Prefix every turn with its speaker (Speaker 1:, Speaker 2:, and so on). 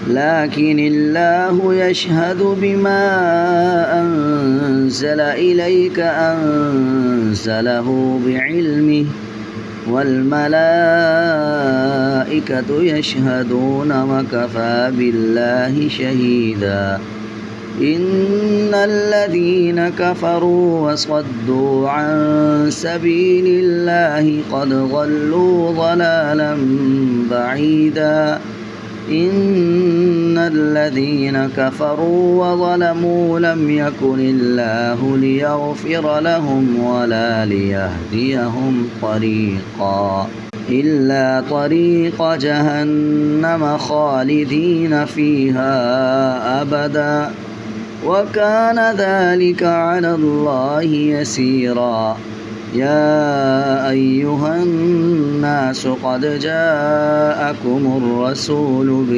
Speaker 1: لكن الله يشهد بما أنزل إليك أنزله بعلمه والملائكة يشهدون وكفى بالله شهيدا إن الذين كفروا وصدوا عن سبيل الله قد ضلوا ضلالا بعيدا إن الذين كفروا وظلموا لم يكن الله ليغفر لهم ولا ليهديهم طريقا إلا طريق جهنم خالدين فيها أبدا وكان ذلك على الله يسيرا يا أيها الناس قد جاءكم الرسول